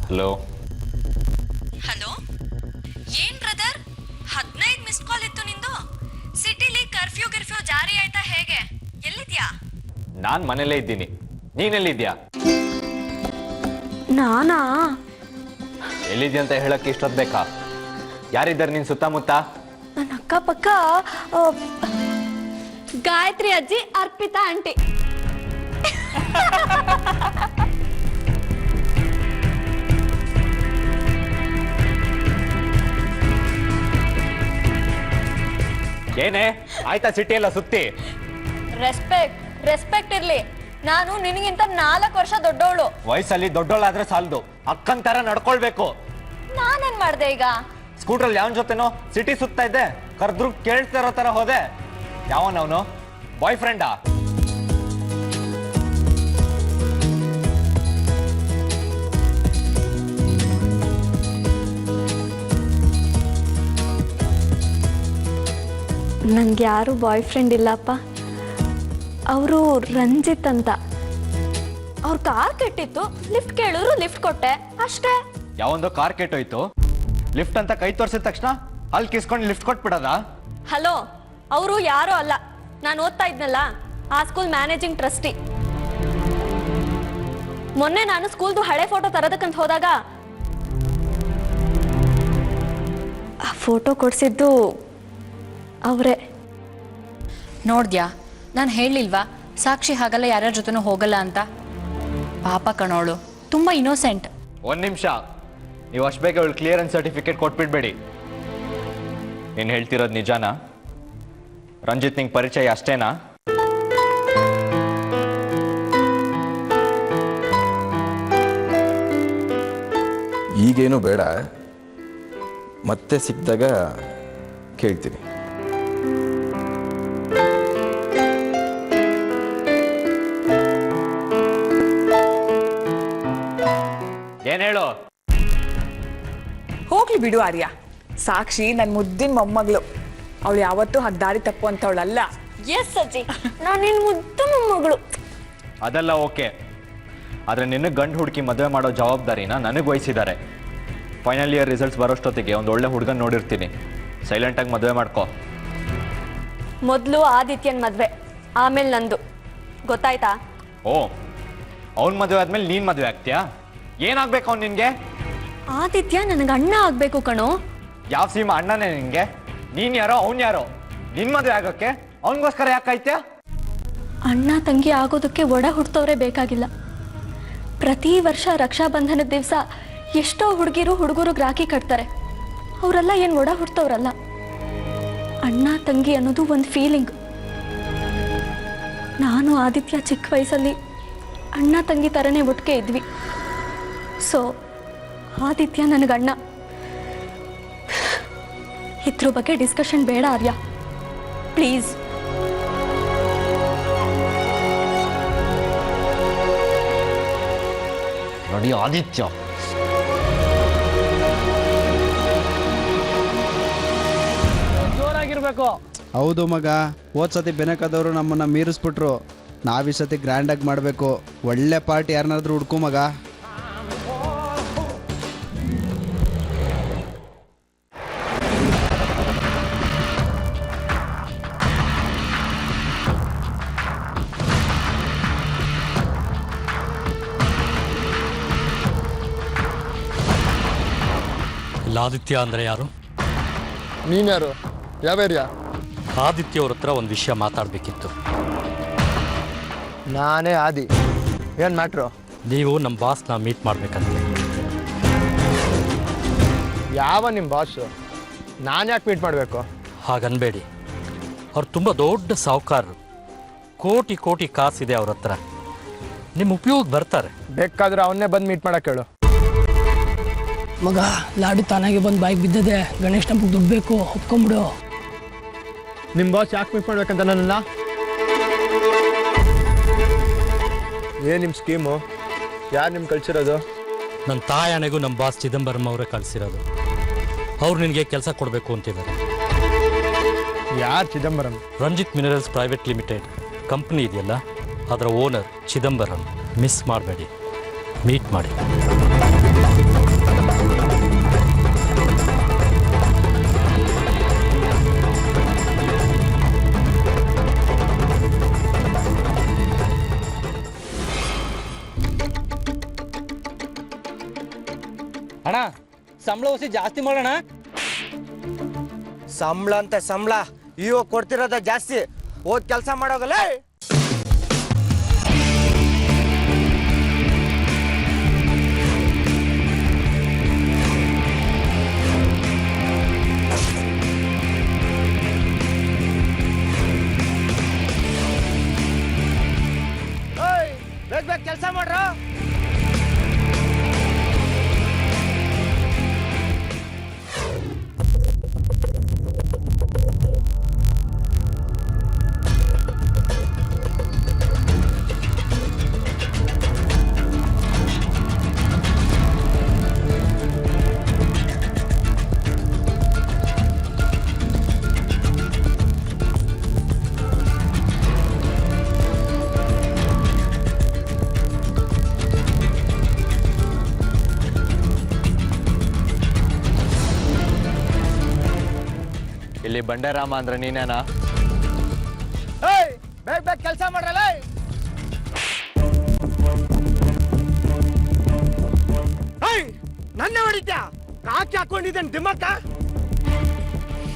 Hello hello, ಏನ್ brother 15 missed call ಇತ್ತು ನಿಂದು. ಸಿಟಿಲಿ ಕರ್ಫ್ಯೂ ಜಾರಿ ಆಯ್ತಾ ಹೇಗೆ? ಎಲ್ಲಿದ್ಯಾ? ನಾನ್ ಮನೇಲೇ ಇದ್ದೀನಿ, ನೀನೆಲ್ಲಿದ್ಯಾ? ನಾನಾ? ಎಲ್ಲಿದ್ಯಾ ಅಂತ ಹೇಳಕ್ಕೆ ಇಷ್ಟೊತ್ತು ಬೇಕಾ? ಯಾರಿದ್ದಾರೆ ನಿನ್ ಸುತ್ತಮುತ್ತ? ನನ್ನ ಅಕ್ಕಪಕ್ಕ ಗಾಯತ್ರಿ ಅಜ್ಜಿ, ಅರ್ಪಿತಾ ಆಂಟಿ. ಏನೇ ಆಯ್ತಾ ಸಿಟಿ ಎಲ್ಲ ಸುತ್ತಿ? ರೆಸ್ಪೆಕ್ಟ್ ಇರ್ಲಿ. ನಾನು ನಿನಗಿಂತ 4 ವರ್ಷ ದೊಡ್ಡವಳು. ವಯಸ್ಸಲ್ಲಿ ದೊಡ್ಡೋಳಾದ್ರೆ ಸಾಲದು, ಅಕ್ಕನ್ ತರ ನಡ್ಕೊಳ್ಬೇಕು. ನಾನೇನ್ ಮಾಡ್ದೆ ಈಗ? ಸ್ಕೂಟ್ರಲ್ಲಿ ಯಾವನ್ ಜೊತೆನೋ ಸಿಟಿ ಸುತ್ತಾ ಇದ್ದೆ, ಕರ್ದ್ರು ಕೇಳ್ತಾ ಇರೋ ತರ ಹೋದೆ. ಯಾವನವನು? ಬಾಯ್ ಫ್ರೆಂಡಾ? ನಂಗೆ ಯಾರು ಬಾಯ್ ಫ್ರೆಂಡ್ ಇಲ್ಲಪ್ಪ. ಅವರು ರಂಜಿತ್ ಅಂತ. ಅವ್ರ ಕಾರ್ ಕೆಟ್ಟಿತ್ತು, ಲಿಫ್ಟ್ ಕೇಳಿದ್ರು ಲಿಫ್ಟ್ ಕೊಟ್ಟೆ ಅಷ್ಟೇ. ಯಾವೊಂದು ಕಾರ್ ಕೆಟ್ಟೋಯ್ತು, ಲಿಫ್ಟ್ ಅಂತ ಕೈ ತೋರಿಸಿದ ತಕ್ಷಣ ಅಲ್ಲಿ ಕಿಸ್ಕೊಂಡು ಲಿಫ್ಟ್ ಕೊಟ್ಬಿಡದ? ಹಲೋ, ಅವರು ಯಾರೋ ಅಲ್ಲ, ನಾನು ಓದ್ತಾ ಇದ್ನಲ್ಲ ಆ ಸ್ಕೂಲ್ ಮ್ಯಾನೇಜಿಂಗ್ ಟ್ರಸ್ಟಿ. ಮೊನ್ನೆ ನಾನು ಸ್ಕೂಲ್ದು ಹಳೆ ಫೋಟೋ ತರೋದಕ್ಕಂತ ಹೋದಾಗ ಆ ಫೋಟೋ ಕೊಡ್ಸಿದ್ದು ಅವರೇ. ನೋಡ್ದ್ಯಾ, ನಾನು ಹೇಳಿಲ್ವಾ ಸಾಕ್ಷಿ ಹಾಗಲ್ಲ, ಯಾರ್ಯಾರ ಜೊತೆನೂ ಹೋಗಲ್ಲ ಅಂತ. ಪಾಪ ಕಣೋಳು, ತುಂಬಾ ಇನ್ನೋಸೆಂಟ್. ಒಂದ್ ನಿಮಿಷ, ನೀವು ಅಷ್ಟು ಬೇಗ ಅವಳು ಕ್ಲಿಯರೆನ್ಸ್ ಸರ್ಟಿಫಿಕೇಟ್ ಕೊಟ್ಬಿಡ್ಬೇಡಿ. ನೀನು ಹೇಳ್ತಿರೋದು ನಿಜಾನಾ? ರಂಜಿತ್ ನಿಂಗೆ ಪರಿಚಯ ಅಷ್ಟೇನಾ? ಈಗೇನು ಬೇಡ, ಮತ್ತೆ ಸಿಕ್ಕಿದಾಗ ಕೇಳ್ತೀನಿ. ಏನ್ ಹೇಳು? ಹೋಗ್ಲಿ ಬಿಡು ಆರ್ಯ. ಸಾಕ್ಷಿ ನನ್ನ ಮುದ್ದಿನ ಮೊಮ್ಮಗಳು, ಅವಳು ಯಾವತ್ತೂ ದಾರಿ ತಪ್ಪುವಂಥವಳಲ್ಲ. ಎಸ್ ಅಜ್ಜಿ, ನಾನು ನಿನ್ ಮುದ್ದು ಮೊಮ್ಮಗಳು. ಅದೆಲ್ಲ ಓಕೆ, ಆದ್ರೆ ನಿನ್ನ ಗಂಡು ಹುಡುಕಿ ಮದುವೆ ಮಾಡೋ ಜವಾಬ್ದಾರಿನ ನನಗೆ ವಹಿಸಿದ್ದಾರೆ. ಫೈನಲ್ ಇಯರ್ ರಿಸಲ್ಟ್ಸ್ ಬರೋಷ್ಟೊತ್ತಿಗೆ ಒಂದು ಒಳ್ಳೆ ಹುಡುಗನ್ ನೋಡಿರ್ತೀನಿ. ಸೈಲೆಂಟಾಗಿ ಮದುವೆ ಮಾಡ್ಕೋ. ಮೊದಲು ಆದಿತ್ಯನ್ ಮದ್ವೆ, ಆಮೇಲೆ ನಂದು. ಗೊತ್ತಾಯ್ತಾ? ಓ, ಅವನ್ ಮದುವೆ ಆದ್ಮೇಲೆ ನೀನ್ ಮದುವೆ ಆಗ್ತೀಯಾ? ಏನಾಗ್ಬೇಕು ಅವ್ನು ನಿನ್ಗೆ? ಆದಿತ್ಯ ನನಗೆ ಅಣ್ಣ ಆಗ್ಬೇಕು ಕಣೋ. ಯಾವ ಸೀಮಾ ಅಣ್ಣನೇ ನಿನ್ಗೆ? ನೀನ್ ಯಾರೋ ಅವ್ನ್ ಯಾರೋ? ನಿನ್ ಮದುವೆ ಆಗೋಕ್ಕೆ ಅವನಿಗೋಸ್ಕರ ಯಾಕಾಯ್ತ್ಯಾ? ಅಣ್ಣ ತಂಗಿ ಆಗೋದಕ್ಕೆ ಒಡ ಹುಡ್ತವ್ರೆ ಬೇಕಾಗಿಲ್ಲ. ಪ್ರತಿ ವರ್ಷ ರಕ್ಷಾಬಂಧನದ ದಿವಸ ಎಷ್ಟೋ ಹುಡುಗರು ರಾಖಿ ಕಟ್ತಾರೆ. ಅವರೆಲ್ಲ ಏನು ಒಡ ಹುಡ್ತವ್ರಲ್ಲ. ಅಣ್ಣ ತಂಗಿ ಅನ್ನೋದು ಒಂದು ಫೀಲಿಂಗ್. ನಾನು ಆದಿತ್ಯ ಚಿಕ್ಕ ವಯಸ್ಸಲ್ಲಿ ಅಣ್ಣ ತಂಗಿ ಥರನೇ ಒಟ್ಟಿಗೆ ಇದ್ವಿ. ಸೊ ಆದಿತ್ಯ ನನಗಣ್ಣ. ಇದ್ರ ಬಗ್ಗೆ ಡಿಸ್ಕಷನ್ ಬೇಡ ಆರ್ಯ, ಪ್ಲೀಸ್. ನೋಡಿ ಆದಿತ್ಯ, ಜೋರಾಗಿರ್ಬೇಕು. ಹೌದು ಮಗ, ಹೋದ್ಸತಿ ಬೆನಕದವರು ನಮ್ಮನ್ನ ಮೀರಿಸ್ಬಿಟ್ರು. ನಾವ್ ಈ ಸತಿ ಗ್ರ್ಯಾಂಡ್ ಆಗಿ ಮಾಡಬೇಕು. ಒಳ್ಳೆ ಪಾರ್ಟಿ ಯಾರನ್ನಾದ್ರೂ ಹುಡ್ಕು ಮಗ. ಆದಿತ್ಯ ಅಂದ್ರೆ ಯಾರು? ನೀನ್ಯಾರು? ಯಾವ ಏರಿಯಾ? ಆದಿತ್ಯ ಅವ್ರ ಹತ್ರ ಒಂದು ವಿಷಯ ಮಾತಾಡಬೇಕಿತ್ತು. ನಾನೇ ಆದಿ. ಏನು ಮ್ಯಾಟ್ರು? ನೀವು ನಮ್ಮ ಬಾಸ್ನ ಮೀಟ್ ಮಾಡ್ಬೇಕಂತೆ. ಯಾವ ನಿಮ್ಮ ಬಾಸು? ನಾನು ಯಾಕೆ ಮೀಟ್ ಮಾಡಬೇಕು? ಹಾಗನ್ಬೇಡಿ, ಅವ್ರು ತುಂಬ ದೊಡ್ಡ ಸಾಹುಕಾರರು. ಕೋಟಿ ಕೋಟಿ ಕಾಸಿದೆ ಅವ್ರ ಹತ್ರ. ನಿಮ್ಮ ಉಪಯೋಗ ಬರ್ತಾರೆ. ಬೇಕಾದ್ರೆ ಅವನ್ನೇ ಬಂದು ಮೀಟ್ ಮಾಡಕ್ಕೆ ಹೇಳು. ಮಗ, ಲಾಡಿ ತಾನಾಗೆ ಬಂದು ಬಾಯಿಗೆ ಬಿದ್ದದೆ. ಗಣೇಶ್ ಹಬ್ಬಕ್ಕೆ ದುಡ್ಡು ಬೇಕು, ಒಪ್ಕೊಂಬಿಡು. ನಿಮ್ಮ ಬಾಸ್ ಯಾಕೆ ಮೀಟ್ ಮಾಡ್ಬೇಕಂತ ನನ್ನನ್ನು? ಏನು ನಿಮ್ಮ ಸ್ಕೀಮು? ಯಾರು ನಿಮ್ಮ ಕಳಿಸಿರೋದು? ನನ್ನ ತಾಯಣೆಗೂ ನಮ್ಮ ಬಾಸ್ ಚಿದಂಬರಂ ಅವರೇ ಕಳಿಸಿರೋದು. ಅವ್ರು ನಿನಗೆ ಕೆಲಸ ಕೊಡಬೇಕು ಅಂತಿದ್ದಾರೆ. ಯಾರು Chidambaram? Ranjit minerals private limited company ಇದೆಯಲ್ಲ, ಅದರ ಓನರ್ ಚಿದಂಬರಂ. ಮಿಸ್ ಮಾಡಬೇಡಿ, ಮೀಟ್ ಮಾಡಿ. ಅಣ್ಣ, ಸಂಬಳ ಹೊಸಿ ಜಾಸ್ತಿ ಮಾಡೋಣ. ಸಂಬಳ ಅಂತ ಸಂಬಳ ಇವಾಗ ಕೊಡ್ತಿರೋದ ಜಾಸ್ತಿ. ಹೋದ್ ಕೆಲಸ ಮಾಡೋಗಲ್ಲ. ಬೇಗ ಬೇಗ ಕೆಲಸ ಮಾಡ್ರ. ಇಲ್ಲಿ ಬಂಡೆರಾಮ ಅಂದ್ರೆ ನೀನೇನಾ? ಬೇಗ ಬೇಗ ಕೆಲಸ ಮಾಡ್ರಲ್ಲ. ನನ್ನ ಹೊಡಿತ್ಯಾ? ಕಾಕಿ ಹಾಕೊಂಡಿದ್ದೇನೆ ದಿಮ್ಮಕ್ಕ.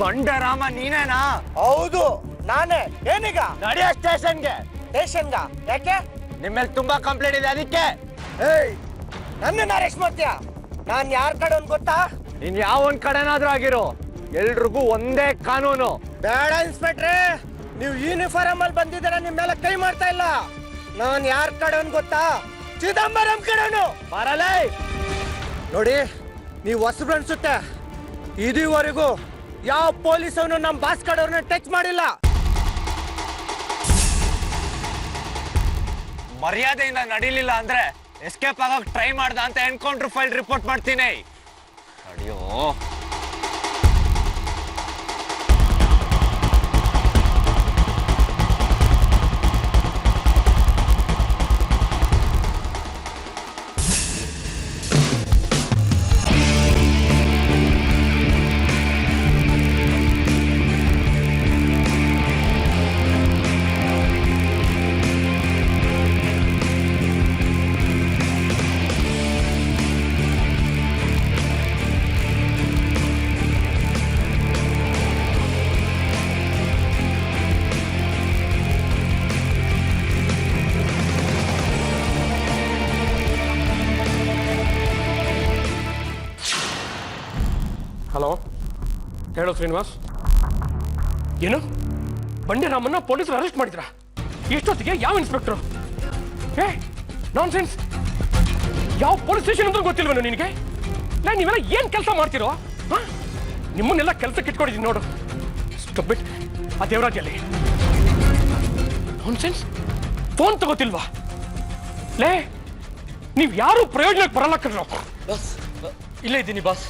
ಬಂಡೆರಾಮ ನೀನೇನಾ? ಹೌದು ನಾನೇ. ಏನೀಗ? ನಡೆಯ ಸ್ಟೇಷನ್ಗೆ. ಸ್ಟೇಷನ್ಗ ಯಾಕೆ? ನಿಮ್ಮೇಲೆ ತುಂಬಾ ಕಂಪ್ಲೇಂಟ್ ಇದೆ ಅದಕ್ಕೆ. ನನ್ನನ್ನು ಅರೆಸ್ಟ್ ಮಾಡ್ತೀಯಾ? ನಾನ್ ಯಾರ ಕಡೆ ಒಂದ್ ಗೊತ್ತಾ? ನೀನ್ ಯಾವ ಒಂದ್ ಕಡೆನಾದ್ರೂ ಆಗಿರೋ, ಎಲ್ರಿಗೂ ಒಂದೇ ಕಾನೂನು. ಬೇಡ ಇನ್ಸ್ಪೆಕ್ಟ್ರೆ, ನೀವು ಯೂನಿಫಾರ್ಮ್ ಅಲ್ಲಿ ಬಂದಿದ್ದೀರ, ನಿಮ್ ಮೇಲೆ ಕೈ ಮಾಡ್ತಾ ಇಲ್ಲ. ನಾನ್ ಯಾರ ಕಡೆ ಗೊತ್ತಾ? ಚಿದಂಬರಂ ಕಡೆನು. ಬರಲ್ಲ ನೋಡಿ, ನೀವು ಹೊಸಬ್ರು ಅನ್ಸುತ್ತೆ. ಇದುವರೆಗೂ ಯಾವ ಪೊಲೀಸವನು ನಮ್ಮ ಬಾಸ್ ಕಡೆಯವ್ರನ್ನ ಟಚ್ ಮಾಡಿಲ್ಲ. ಮರ್ಯಾದೆಯಿಂದ ನಡೀಲಿಲ್ಲ ಅಂದ್ರೆ ಎಸ್ಕೇಪ್ ಆಗಕ್ ಟ್ರೈ ಮಾಡ್ದ ಅಂತ ಎನ್ಕೌಂಟರ್ ಫೈಲ್ ರಿಪೋರ್ಟ್ ಮಾಡ್ತೀನಿ. ಅಯ್ಯೋ, ಹಲೋ, ಹೇಳೋ ಶ್ರೀನಿವಾಸ್. ಏನು ಬಂಡೆರಾಮನ್ನ ಪೊಲೀಸರು ಅರೆಸ್ಟ್ ಮಾಡಿದ್ರಾ? ಎಷ್ಟೊತ್ತಿಗೆ? ಯಾವ ಇನ್ಸ್ಪೆಕ್ಟರ್? ನಾನ್ ಸೆನ್ಸ್. ಯಾವ ಪೊಲೀಸ್ ಸ್ಟೇಷನ್ ಅಂತ ಗೊತ್ತಿಲ್ವೇನೋ ನಿನಗೆ? ನೀವೆಲ್ಲ ಏನ್ ಕೆಲಸ ಮಾಡ್ತಿರೋ? ನಿಮ್ಮನ್ನೆಲ್ಲ ಕೆಲಸಕ್ಕೆ ಇಟ್ಕೊಂಡಿದ್ದೀನಿ ನೋಡು. ಸ್ಟುಪಿಡ್. ಆ ದೇವರಾಜಲ್ಲಿ ನಾನ್ ಸೆನ್ಸ್. ಫೋನ್ ತಗೋತಿಲ್ವಾ? ಲೇ, ನೀವ್ ಯಾರು ಪ್ರಯೋಜನಕ್ಕೆ ಬರಲ್ಲ ಕಣ್ರೋ. ಬಾಸ್, ಇಲ್ಲೇ ಇದ್ದೀನಿ ಬಾಸ್.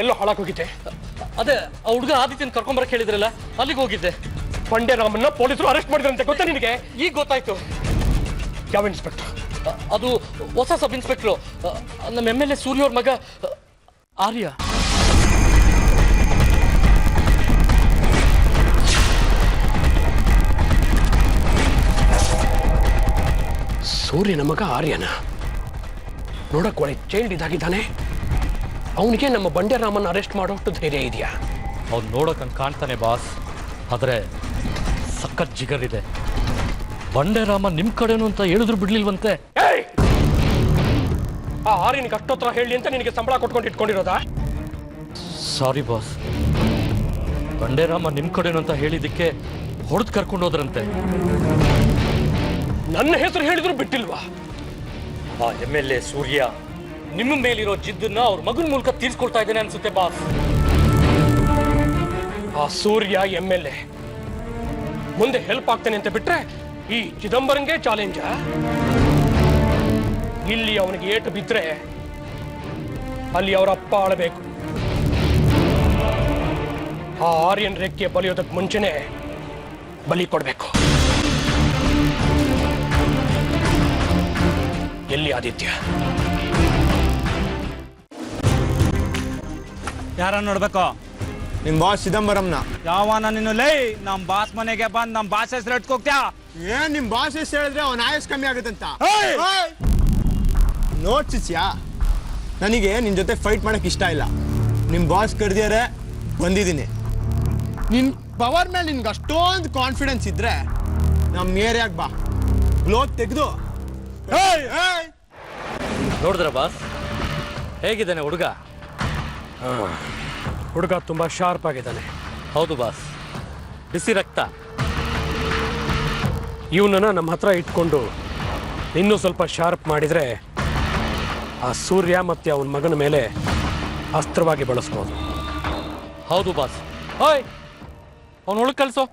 ಎಲ್ಲೋ ಹಾಳಾಗಿ ಹೋಗಿದ್ದೆ. ಅದೇ ಆ ಹುಡುಗ ಆದಿತ್ಯನ ಕರ್ಕೊಂಬರಕ್ಕೆ ಹೇಳಿದ್ರಲ್ಲ, ಅಲ್ಲಿಗೆ ಹೋಗಿದ್ದೆ. ಬಂಡೆರಾಮನ್ನ ಪೊಲೀಸರು ಅರೆಸ್ಟ್ ಮಾಡಿದ್ರಂತೆ, ಗೊತ್ತಾ ನಿನಗೆ? ಈಗ ಗೊತ್ತಾಯ್ತು. ಯಾವ ಇನ್ಸ್ಪೆಕ್ಟರ್? ಅದು ಹೊಸ ಸಬ್ ಇನ್ಸ್ಪೆಕ್ಟ್ರು, ನಮ್ಮ MLA ಸೂರ್ಯ ಅವ್ರ ಮಗ ಆರ್ಯ. ಸೂರ್ಯನ ಮಗ ಆರ್ಯನ ನೋಡಕ್ ಒಳ್ಳೆ ಚೈಲ್ಡ್ ಇದಾಗಿದ್ದಾನೆ. ಅವನಿಗೆ ನಮ್ಮ ಬಂಡೆರಾಮನ್ ಅರೆಸ್ಟ್ ಮಾಡೋಷ್ಟು ಧೈರ್ಯ ಇದೆಯಾ? ಅವ್ನು ನೋಡೋಕಂಗೆ ಕಾಣ್ತಾನೆ ಬಾಸ್, ಆದರೆ ಸಖತ್ ಜಿಗರಿದೆ. ಬಂಡೆರಾಮ ನಿಮ್ಮ ಕಡೆನು ಅಂತ ಹೇಳಿದ್ರು ಬಿಡ್ಲಿಲ್ವಂತೆ. ಆ ಆರ್ಯನಿಗೆ ಅಷ್ಟೊತ್ತರ ಹೇಳಿ ಅಂತ ನಿನಗೆ ಸಂಬಳ ಕೊಟ್ಕೊಂಡು ಇಟ್ಕೊಂಡಿರೋದಾ? ಸಾರಿ ಬಾಸ್, ಬಂಡೆರಾಮ ನಿಮ್ಮ ಕಡೆನು ಅಂತ ಹೇಳಿದ್ದಕ್ಕೆ ಹೊಡೆದು ಕರ್ಕೊಂಡು ಹೋದ್ರಂತೆ. ನನ್ನ ಹೆಸರು ಹೇಳಿದ್ರು ಬಿಟ್ಟಿಲ್ವಾ? ಆ MLA ಸೂರ್ಯ ನಿಮ್ಮ ಮೇಲಿರೋ ಜಿದ್ದನ್ನ ಅವ್ರ ಮಗನ ಮೂಲಕ ತೀರ್ಸ್ಕೊಳ್ತಾ ಇದ್ದೇನೆ ಅನ್ಸುತ್ತೆ ಬಾಸ್. ಆ ಸೂರ್ಯ MLA ಮುಂದೆ ಹೆಲ್ಪ್ ಆಗ್ತಾನೆ ಅಂತ ಬಿಟ್ರೆ ಈ ಚಿದಂಬರಂಗೆ ಚಾಲೆಂಜ. ಇಲ್ಲಿ ಅವನಿಗೆ ಏಟು ಬಿದ್ರೆ ಅಲ್ಲಿ ಅವರ ಅಪ್ಪ ಆಳಬೇಕು. ಆ ಆರ್ಯನ್ ರೆಕ್ಕೆ ಬಲಿಯೋದಕ್ಕೆ ಮುಂಚೆನೆ ಬಲಿ ಕೊಡಬೇಕು. ಎಲ್ಲಿ ಆದಿತ್ಯ? ಯಾರನ್ನ ನೋಡ್ಬೇಕು? ನಿಮ್ಮ ಬಾಸ್ ಚಿದಂಬರಂನ. ಯಾವನ ನೀನು ಲೈ? ನಮ್ಮ ಬಾಸ್ ಮನೆಗೆ ಬಂದು ನಮ್ಮ ಬಾಸ್ ಹೆಸರು ಇಟ್ಕೋಗ್ತ್ಯಾ? ಏನ್ ನಿಮ್ಮ ಬಾಸ್ ಹೆಸರು ಹೇಳಿದ್ರೆ ಅವನ ಆಯಸ್ ಕಮ್ಮಿ ಆಗುತ್ತಂತ. ನೋಡ್ಸಿಸ್ಯಾ, ನನಗೆ ನಿನ್ನ ಜೊತೆ ಫೈಟ್ ಮಾಡಕ್ ಇಷ್ಟ ಇಲ್ಲ. ನಿಮ್ಮ ಬಾಸ್ ಕರೆದಿಯಾರೆ, ಬಂದಿದ್ದೀನಿ. ನಿನ್ನ ಪವರ್ ಮೇಲೆ ನಿನ್ಗೆ ಅಷ್ಟೊಂದು ಕಾನ್ಫಿಡೆನ್ಸ್ ಇದ್ರೆ ನಮ್ಮ ಏರಿಯಾಗ ಬಾ, ಗ್ಲೋತ್ ತೆಗೆದು. ನೋಡಿದ್ರ ಬಾಸ್ ಹೇಗಿದ್ದಾನೆ ಹುಡುಗ? ಹುಡುಗ ತುಂಬಾ ಶಾರ್ಪ್ ಆಗಿದ್ದಾನೆ. ಹೌದು ಬಾಸ್, ಬಿಸಿ ರಕ್ತ. ಇವನನ್ನ ನಮ್ಮ ಹತ್ರ ಇಟ್ಕೊಂಡು ಇನ್ನೂ ಸ್ವಲ್ಪ ಶಾರ್ಪ್ ಮಾಡಿದ್ರೆ ಆ ಸೂರ್ಯ ಮತ್ತೆ ಅವನ ಮಗನ ಮೇಲೆ ಅಸ್ತ್ರವಾಗಿ ಬಳಸ್ಬೋದು. ಹೌದು ಬಾಸ್. ಓಯ್, ಅವನು ಒಳಗೆ ಕಳಿಸೋ.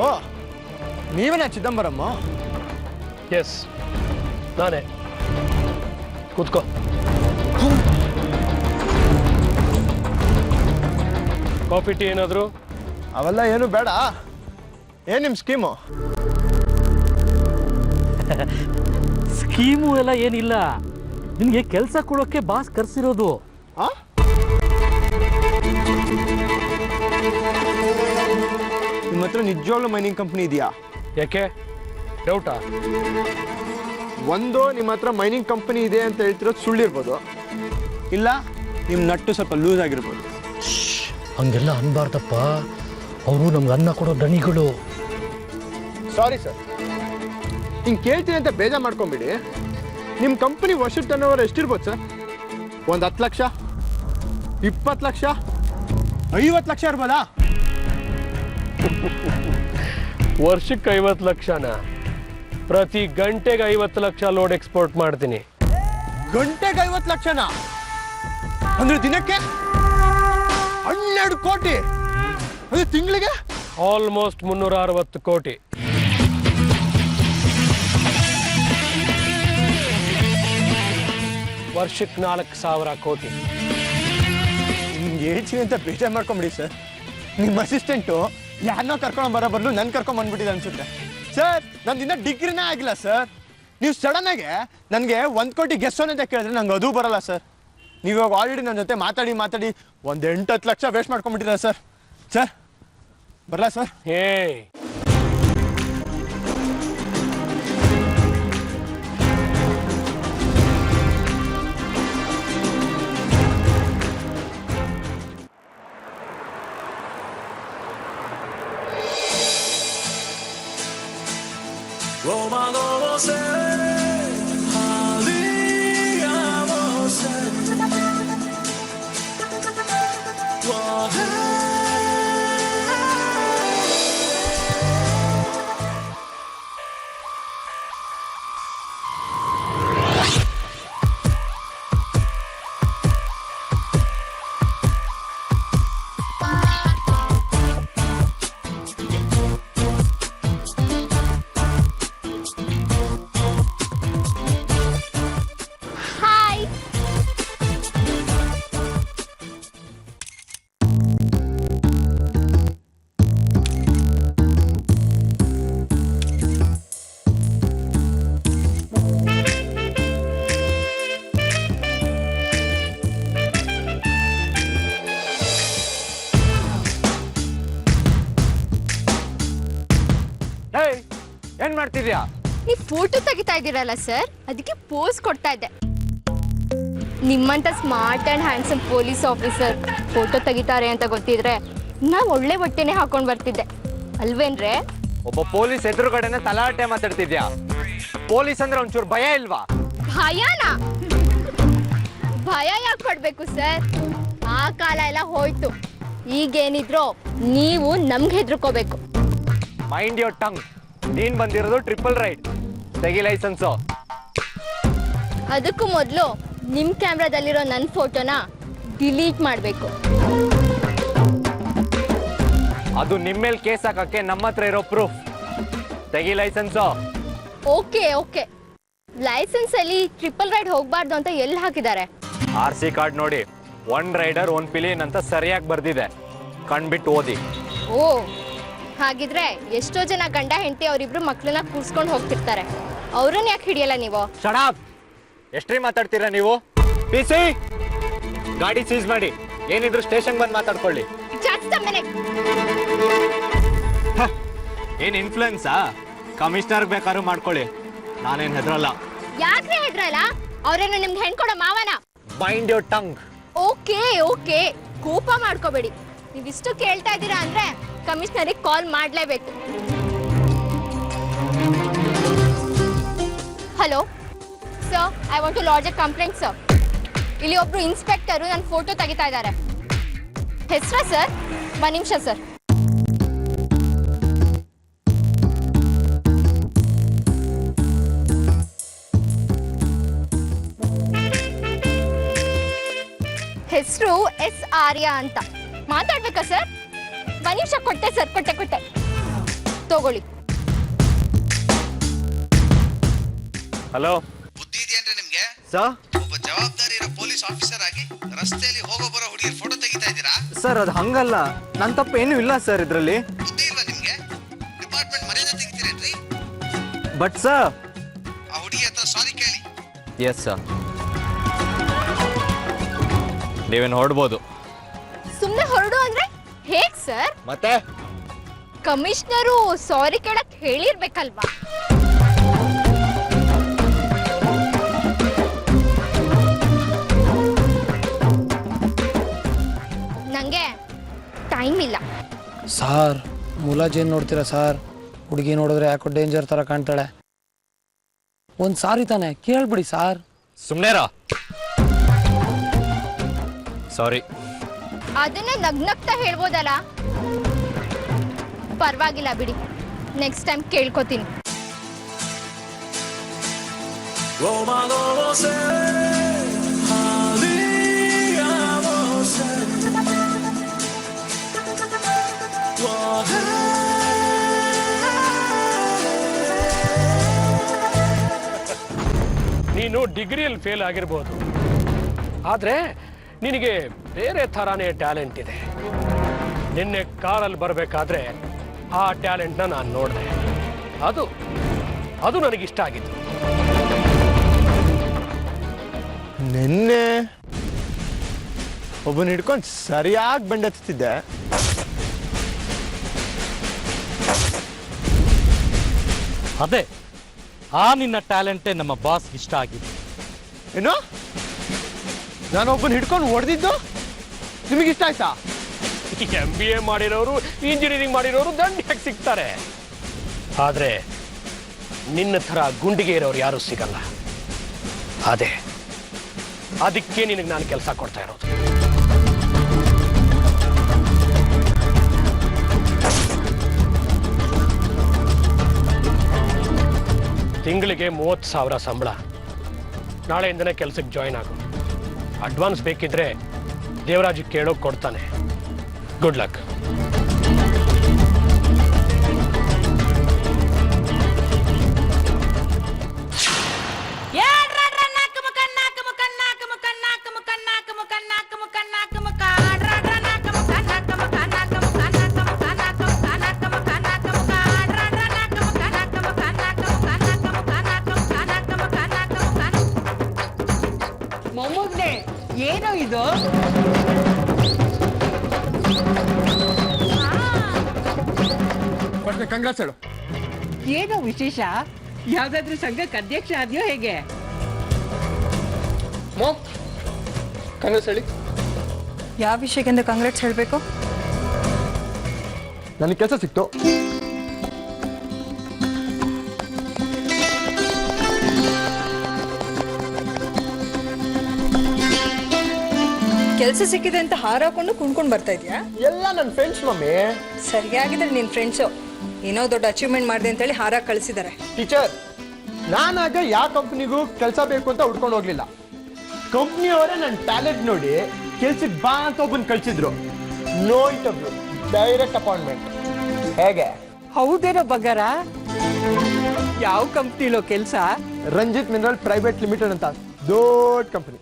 ಓ, ನೀವೇನಾ ಚಿದಂಬರಮ್ಮ? ಎಸ್, ನಾನೇ. ಕೂತ್ಕೋ. ಕಾಫಿ ಟೀ ಏನಾದ್ರು? ಅವೆಲ್ಲ ಏನು ಬೇಡ. ಏನ್ ನಿಮ್ಮ ಸ್ಕೀಮು? ಸ್ಕೀಮು ಎಲ್ಲ ಏನಿಲ್ಲ, ನಿನಗೆ ಕೆಲಸ ಕೊಡೋಕ್ಕೆ ಬಾಸ್ ಕರ್ಸಿರೋದು. ನಿಮ್ಮ ಹತ್ರ ನಿಜವಾಗ್ಲೂ ಮೈನಿಂಗ್ ಕಂಪ್ನಿ ಇದೆಯಾ? ಯಾಕೆ ಡೌಟಾ? ಒಂದು, ನಿಮ್ಮ ಹತ್ರ ಮೈನಿಂಗ್ ಕಂಪನಿ ಇದೆ ಅಂತ ಹೇಳ್ತಿರೋದು ಸುಳ್ಳಿರ್ಬೋದು, ಇಲ್ಲ ನಿಮ್ಮ ನಟ್ಟು ಸ್ವಲ್ಪ ಲೂಸ್ ಆಗಿರ್ಬೋದು. ಹಂಗೆಲ್ಲ ಅನ್ಬಾರ್ದಪ್ಪ, ಅವರು ನಮ್ಗೆ ಅನ್ನ ಕೊಡೋ ದಣಿಗಳು. ಸಾರಿ ಸರ್, ಹಿಂಗೆ ಕೇಳ್ತೀನಿ ಅಂತ ಬೇಜಾರು ಮಾಡ್ಕೊಂಬಿಡಿ. ನಿಮ್ಮ ಕಂಪನಿ ವರ್ಷದ ಟರ್ನ್ ಓವರ್ ಎಷ್ಟಿರ್ಬೋದು ಸರ್? ಒಂದು 10 ಲಕ್ಷ, 20 ಲಕ್ಷ, 50 ಲಕ್ಷ ಇರ್ಬೋದಾ? ವರ್ಷಕ್ಕೆ 50 ಲಕ್ಷನ? ಪ್ರತಿ ಗಂಟೆಗೆ 50 ಲಕ್ಷ ಲೋಡ್ ಎಕ್ಸ್ಪೋರ್ಟ್ ಮಾಡ್ತೀನಿ. ಗಂಟೆಗೆ 50 ಲಕ್ಷನ? ಅಂದ್ರೆ ದಿನಕ್ಕೆ 12 ಕೋಟಿ, ಅಂದ್ರೆ ತಿಂಗಳಿಗೆ ಆಲ್ಮೋಸ್ಟ್ 360 ಕೋಟಿ. ವರ್ಷಕ್ಕೆ 4,000 ಕೋಟಿ. ನಿಮ್ಗೆ ಹೇಳ್ತೀನಿ ಅಂತ ಬೇಜಾರು ಮಾಡ್ಕೊಂಬಿಡಿ ಸರ್. ನಿಮ್ಮ ಅಸಿಸ್ಟೆಂಟು ಯಾರನ್ನೋ ಕರ್ಕೊಂಡು ಬರೋ ಬದಲು ನನ್ನ ಕರ್ಕೊಂಡು ಬಂದ್ಬಿಟ್ಟಿದೆ ಅನ್ಸುತ್ತೆ ಸರ್. ನಂದು ಇನ್ನೂ ಡಿಗ್ರಿನೇ ಆಗಿಲ್ಲ ಸರ್. ನೀವು ಸಡನ್ನಾಗೆ ನನಗೆ 1 ಕೋಟಿ ಗೆಸ್ಸೋನ್ ಅಂತ ಕೇಳಿದ್ರೆ ನಂಗೆ ಅದು ಬರಲ್ಲ ಸರ್. ನೀವು ಇವಾಗ ಆಲ್ರೆಡಿ ನನ್ನ ಜೊತೆ ಮಾತಾಡಿ ಒಂದು 8-10 ಲಕ್ಷ ವೇಸ್ಟ್ ಮಾಡ್ಕೊಂಡ್ಬಿಟ್ಟಿದ್ದಾರೆ ಸರ್. ಸರ್ ಬರಲ್ಲ ಸರ್? ಹೇ, ಏನ್ ಮಾಡ್ತಿದ್ಯಾ? ನೀವು ಫೋಟೋ ತೆಗಿತಾ ಇದ್ದೀರಲ್ಲ ಸರ್, ಅದಕ್ಕೆ ಪೋಸ್ ಕೊಡ್ತಾ ಇದ್ದೆ. ನಿಮ್ಮಂತ smart and handsome police officer photo ತೆಗಿತಾರೆ ಅಂತ ಗೊತ್ತಿದ್ರೆ ನಾವು ಒಳ್ಳೆ ಬಟ್ಟೆನೆ ಹಾಕೊಂಡು ಬರ್ತಿದ್ದೆ ಅಲ್ವೇನ್ರೆ? ಒಬ್ಬ ಪೊಲೀಸ್ ಎದುರುಗಡೆನೆ ತಲಾಟೆ ಮಾತಾಡ್ತಿದ್ಯಾ? ಪೊಲೀಸ್ ಅಂದ್ರೆ ಒಂಚೂರು ಭಯ ಇಲ್ವಾ? ಭಯನಾ? ಭಯ ಯಾಕೆ ಪಡ್ಬೇಕು ಸರ್? ಆ ಕಾಲ ಎಲ್ಲ ಹೋಯ್ತು. ಈಗೇನಿದ್ರು ನೀವು ನಮ್ಗೆ ಹೆದರ್ಕೋಬೇಕು. Mind your tongue. ನೀನ್ ಬಂದಿರೋದು ಟ್ರಿಪಲ್ ರೈಡ್. ತೆಗಿ ಲೈಸೆನ್ಸು. ಅದಕ್ಕೂ ಮೊದಲು ನಿಮ್ಮ ಕ್ಯಾಮ್ರಾದಲ್ಲಿರೋ ನನ್ನ ಫೋಟೋನ ಡಿಲೀಟ್ ಮಾಡಬೇಕು. ಅದು ನಿಮ್ಮ ಮೇಲೆ ಕೇಸ್ ಹಾಕಕ್ಕೆ ನಮ್ಮ ಹತ್ರ ಇರೋ ಪ್ರೂಫ್. ತೆಗಿ ಲೈಸೆನ್ಸು. Okay okay. ಲೈಸೆನ್ಸ್ ಅಲ್ಲಿ ಟ್ರಿಪಲ್ ರೈಡ್ ಹೋಗಬಾರ್ದು ಅಂತ ಎಲ್ಲಿ ಹಾಕಿದ್ದಾರೆ? RC ಕಾರ್ಡ್ ನೋಡಿ, 1 ರೈಡರ್ 1 ಪಿಲಿಯನ್ ಅಂತ ಸರಿಯಾಗಿ ಬರ್ದಿದೆ. ಕಣ್ಬಿಟ್ಟು ಓದಿ. ಓ, ಹಾಗಿದ್ರೆ ಎಷ್ಟೋ ಜನ ಗಂಡ ಹೆಂಡತಿ ಅವರಿಬ್ರು ಮಕ್ಕಳನ್ನ ಕೂರ್ಸ್ಕೊಂಡು ಹೋಗ್ತಿರ್ತಾರೆ. ಅವ್ರನ್ನ ಯಾಕೆ ಹಿಡಿಯಲ್ಲ ನೀವು? ಶಡಾಪ್. ಎಷ್ಟ್ರಿ ಮಾತಾಡ್ತೀರಾ ನೀವು? PC ಗಾಡಿ ಸೀಸ್ ಮಾಡಿ. ಏನಿದ್ರು ಸ್ಟೇಷನ್ ಬಂದು ಮಾತಾಡ್ಕೊಳ್ಳಿ. ಏನ್ ಇನ್ಫ್ಲೂಯೆನ್ಸಾ? ಕಮಿಷನರ್ ಬೇಕಾದ್ರೂ ಮಾಡ್ಕೊಳ್ಳಿ, ನಾನೇನ್ ಹೆದ್ರಲ್ಲ. ಯಾಕ್ರೆ ಹೆದ್ರಲ್ಲ? ಅವ್ರೇನು ನಿಮ್ಗೆ ಹೆಣ್ಕೊಡೋ ಮಾವನ? Mind your tongue. Okay okay, ಕೋಪ ಮಾಡ್ಕೋಬೇಡಿ. ನೀವಿಷ್ಟು ಕೇಳ್ತಾ ಇದ್ದೀರಾ ಅಂದ್ರೆ ಕಮಿಷನರಿಗೆ ಕಾಲ್ ಮಾಡಲೇಬೇಕು. Hello sir, I want to lodge a complaint sir. ಇಲ್ಲಿ ಒಬ್ರು ಇನ್ಸ್ಪೆಕ್ಟರು ನನ್ನ ಫೋಟೋ ತೆಗಿತಾ ಇದ್ದಾರೆ. ಹೆಸರಾ ಸರ್? 1 ನಿಮಿಷ ಸರ್. ಹೆಸರು S ಆರ್ಯ ಅಂತ. ಮಾತಾಡ್ಬೇಕಾ ಸರ್? 1 ನಿಮಿಷ. ಕೊಟ್ಟೆ ಸರ್, ಕೊಟ್ಟೆ ತಗೊಳ್ಳಿ. ಹಲೋ, ಬುದ್ಧಿ ಇದೆಯೇನ್ರಿ ನಿಮ್ಗೆ? ಸರ್, ಒಬ್ಬ ಜವಾಬ್ದಾರಿ ಇರೋ ಪೊಲೀಸ್ ಆಫೀಸರ್ ಆಗಿ ರಸ್ತೆಯಲ್ಲಿ ಹೋಗೋ ಬರೋ ಹುಡುಗಿಯ ಫೋಟೋ ತೆಗಿತಾ ಇದ್ದೀರಾ? ಸರ್ ಅದು ಹಂಗಲ್ಲ. ನನ್ನ ತಪ್ಪು ಏನೂ ಇಲ್ಲ ಸರ್ ಇದರಲ್ಲಿ. ಬುದ್ಧಿ ಇಲ್ವಾ ನಿಮ್ಗೆ? ಡಿಪಾರ್ಟ್ಮೆಂಟ್ ಮರ್ಯಾದೆ ತೆಗಿತೀರೇನ್ರಿ? ಬಟ್ ಸರ್, ಆ ಹುಡುಗಿ ಹತ್ರ ಸಾರಿ ಕೇಳಿ. ಎಸ್ ಸರ್, ನೀವೇನು ಹೊರಡ್ಬೋದು. ಸುಮ್ಮನೆ ಹೊರಡು ಅಂದ್ರೆ ಹೇಗ್ ಸರ್? ಮತ್ತೆ ಕಮಿಷನರು ಸಾರಿ ಕೇಳಕ್ ಹೇಳಿರ್ಬೇಕಲ್ವಾ? ನಂಗೆ ಟೈಮ್ ಇಲ್ಲ. ಸಾರ್, ಮುಲಾಜೇನು ನೋಡ್ತೀರಾ ಸಾರ್? ಹುಡುಗಿ ನೋಡಿದ್ರೆ ಯಾಕೋ ಡೇಂಜರ್ ಥರ ಕಾಣ್ತಾಳೆ. ಒಂದು ಸಾರಿ ತಾನೆ ಕೇಳ್ಬಿಡಿ ಸಾರ್. ಸುಮ್ಮನೆರಾ? ಸಾರಿ. ಅದನ್ನೇ ನಗ್ನಗ್ತಾ ಹೇಳ್ಬೋದಲ್ಲ. ಪರವಾಗಿಲ್ಲ ಬಿಡಿ, ನೆಕ್ಸ್ಟ್ ಟೈಮ್ ಕೇಳ್ಕೊತೀನಿ. ನೀನು ಡಿಗ್ರಿಯಲ್ಲಿ ಫೇಲ್ ಆಗಿರ್ಬೋದು, ಆದರೆ ನಿನಗೆ ಬೇರೆ ಥರನೇ ಟ್ಯಾಲೆಂಟ್ ಇದೆ. ನಿನ್ನೆ ಕಾರಲ್ಲಿ ಬರಬೇಕಾದ್ರೆ ಆ ಟ್ಯಾಲೆಂಟ್ನ ನಾನು ನೋಡಿದೆ. ಅದು ನನಗಿಷ್ಟ ಆಗಿತ್ತು. ನಿನ್ನೆ ಒಬ್ಬನ ಹಿಡ್ಕೊಂಡು ಸರಿಯಾಗಿ ಬೆಂಡೆತ್ತಿದ್ದೆ. ಅದೇ ಆ ನಿನ್ನ ಟ್ಯಾಲೆಂಟೇ ನಮ್ಮ ಬಾಸ್ ಇಷ್ಟ ಆಗಿದೆ. ಏನು? ನಾನು ಒಬ್ಬನ ಹಿಡ್ಕೊಂಡು ಹೊಡೆದಿದ್ದು ನಿಮಗಿಷ್ಟ ಆಯ್ತಾ? MBA ಮಾಡಿರೋರು, ಇಂಜಿನಿಯರಿಂಗ್ ಮಾಡಿರೋರು ದಂಡ್ಯಾಗಿ ಸಿಗ್ತಾರೆ, ಆದರೆ ನಿನ್ನ ಥರ ಗುಂಡಿಗೆ ಇರೋರು ಯಾರೂ ಸಿಗಲ್ಲ. ಅದಕ್ಕೆ ನಿನಗೆ ನಾನು ಕೆಲಸ ಕೊಡ್ತಾ ಇರೋದು. ತಿಂಗಳಿಗೆ 30,000 ಸಂಬಳ. ನಾಳೆಯಿಂದನೇ ಕೆಲಸಕ್ಕೆ ಜಾಯಿನ್ ಆಗು. ಅಡ್ವಾನ್ಸ್ ಬೇಕಿದ್ರೆ ದೇವರಾಜ್ ಕೇಳೋಕೆ ಕೊಡ್ತಾನೆ. Good luck. ಮೊಮ್ಮಗ್ನೆ, ಏನೋ ಇದು? ಕಂಗ್ರಾಟ್ಸ್ ಹೇಳು. ಏನೋ ವಿಶೇಷ? ಯಾವ್ದಾದ್ರೂ ಸಂಘಕ್ಕೆ ಅಧ್ಯಕ್ಷ ಆದ್ಯೋ ಹೇಗೆ? ಕಂಗ್ರಾಟ್ಸ್ ಹೇಳಿ. ಯಾವ ವಿಷಯಕ್ಕೆಂದು ಕಂಗ್ರಾಟ್ಸ್ ಹೇಳಬೇಕು? ನನಗೆ ಕೆಲಸ ಸಿಕ್ತು. ಕೆಲಸ ಸಿಕ್ಕಿದೆ ಅಂತ ಹಾರಾಕೊಂಡು ಕುಣ್ಕೊಂಡು ಬರ್ತಾ ಇದೀಯಾ? ಎಲ್ಲ ನನ್ನ ಫ್ರೆಂಡ್ಸ್ ಮಮ್ಮಿ. ಸರಿಯಾಗಿದ್ರೆ ನಿನ್ ಫ್ರೆಂಡ್ಸು. ಏನೋ ದೊಡ್ಡ ಅಚೀವ್ಮೆಂಟ್ ಮಾಡಿದೆ ಅಂತೇಳಿ ಹಾರ ಕಳಿಸಿದ್ದಾರೆ. ಟೀಚರ್, ನಾನಾಗ ಯಾವ ಕಂಪ್ನಿಗೂ ಕೆಲಸ ಬೇಕು ಅಂತ ಹುಡ್ಕೊಂಡು ಹೋಗ್ಲಿಲ್ಲ. ಕಂಪ್ನಿಯವರೇ ನನ್ನ ಟ್ಯಾಲೆಂಟ್ ನೋಡಿ ಕೆಲ್ಸಕ್ಕೆ ಬಾ ಅಂತ ಒಬ್ಬನ್ ಕಳ್ಸಿದ್ರು. No interview, direct appointment. ಹೇಗೆ? ಹೌದೇನೋ ಬಂಗಾರ? ಯಾವ ಕಂಪ್ನಿಲೋ ಕೆಲಸ? ರಂಜಿತ್ ಮಿನರಲ್ ಪ್ರೈವೇಟ್ ಲಿಮಿಟೆಡ್ ಅಂತ ದೊಡ್ಡ ಕಂಪನಿ.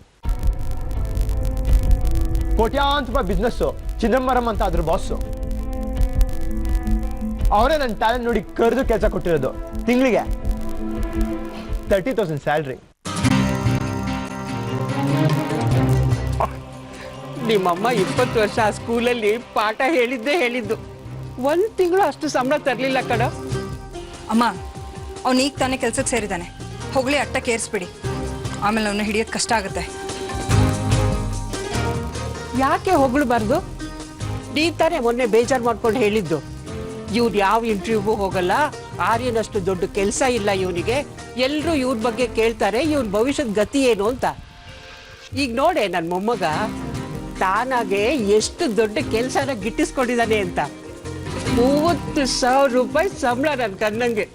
ಕೋಟ್ಯಾಂತರ ರೂಪಾಯಿ ಬಿಸ್ನೆಸ್. ಚಿದಂಬರಂ ಅಂತ ಅದ್ರ ಬಾಸು. ಅವರೇ ನನ್ನ ಟ್ಯಾಲೆಂಟ್ ನೋಡಿ ಕರೆದು ಕೆಲಸ ಕೊಟ್ಟಿರೋದು. ತಿಂಗಳಿಗೆ 30,000 ಸ್ಯಾಲ್ರಿ. ನಿಮ್ಮಮ್ಮ 20 ವರ್ಷ ಆ ಸ್ಕೂಲಲ್ಲಿ ಪಾಠ ಹೇಳಿದ್ದು. 1 ತಿಂಗಳು ಅಷ್ಟು ಸಂಬಳ ತರಲಿಲ್ಲ ಕಣ. ಅಮ್ಮ, ಅವ್ನು ಈಗ ತಾನೇ ಕೆಲ್ಸಕ್ಕೆ ಸೇರಿದ್ದಾನೆ. ಹೋಗ್ಲಿ, ಅಟ್ಟಕ್ಕೆ ಏರಿಸ್ಬಿಡಿ. ಆಮೇಲೆ ಅವನ್ನ ಹಿಡಿಯೋದು ಕಷ್ಟ ಆಗುತ್ತೆ. ಯಾಕೆ ಹೊಗಳಬಾರ್ದು? ನೀ ತಾನೇ ಮೊನ್ನೆ ಬೇಜಾರು ಮಾಡ್ಕೊಂಡು ಹೇಳಿದ್ದು, ಇವ್ನು ಯಾವ ಇಂಟರ್ವ್ಯೂಗೂ ಹೋಗಲ್ಲ, ಆರ್ಯನಷ್ಟು ದೊಡ್ಡ ಕೆಲಸ ಇಲ್ಲ ಇವನಿಗೆ, ಎಲ್ಲರೂ ಇವ್ರ ಬಗ್ಗೆ ಕೇಳ್ತಾರೆ, ಇವನ್ ಭವಿಷ್ಯದ ಗತಿ ಏನು ಅಂತ. ಈಗ ನೋಡೆ ನನ್ನ ಮೊಮ್ಮಗ ತಾನಾಗೆ ಎಷ್ಟು ದೊಡ್ಡ ಕೆಲಸನ ಗಿಟ್ಟಿಸ್ಕೊಂಡಿದ್ದಾನೆ ಅಂತ. 30,000 ರೂಪಾಯಿ ಸಂಬಳ ನನ್ನ ಕಣ್ಣಂಗೆ.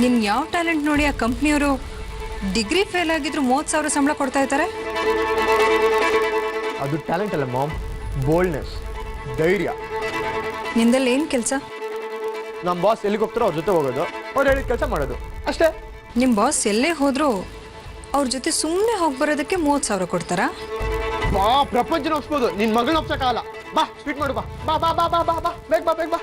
ನಿನ್ ಯಾವ ಟ್ಯಾಲೆಂಟ್ ನೋಡಿ ಆ ಕಂಪ್ನಿಯವರು ಡಿಗ್ರಿ ಫೇಲ್ ಆಗಿದ್ರು 30,000 ಸಂಬಳ ಕೊಡ್ತಾ ಇದ್ದಾರೆ? ಅದು ಟ್ಯಾಲೆಂಟ್ ಅಲ್ಲ ಮಾಮ್, ಬೋಲ್ಡ್ನೆಸ್, ಧೈರ್ಯ. ನಿಂದಲ್ಲಿ ಏನ್ ಕೆಲಸ? ನಮ್ಮ ಬಾಸ್ ಎಲ್ಲಿಗೆ ಹೋಗ್ತಾರೋ ಅವ್ರ ಜೊತೆ ಹೋಗೋದು, ಅವ್ರು ಹೇಳಿದ ಕೆಲಸ ಮಾಡೋದು ಅಷ್ಟೇ. ನಿಮ್ ಬಾಸ್ ಎಲ್ಲೇ ಹೋದ್ರು ಅವ್ರ ಜೊತೆ ಸುಮ್ಮನೆ ಹೋಗಿ ಬರೋದಕ್ಕೆ 30,000 ಕೊಡ್ತಾರಾ? ಬಾ, ಪ್ರಪಂಚನ ಒಪ್ಸ್ಬೋದು, ನಿನ್ ಮಗಳನ್ನ ಒಪ್ಸಕ್ಕಾಗಲ್ಲ. ಬಾ, ಸ್ವೀಟ್ ಮಾಡು. ಬಾ ಬಾ ಬಾ ಬಾ ಬಾ ಬಾ ಬೇಗ ಬಾ ಬೇಗ ಬಾ.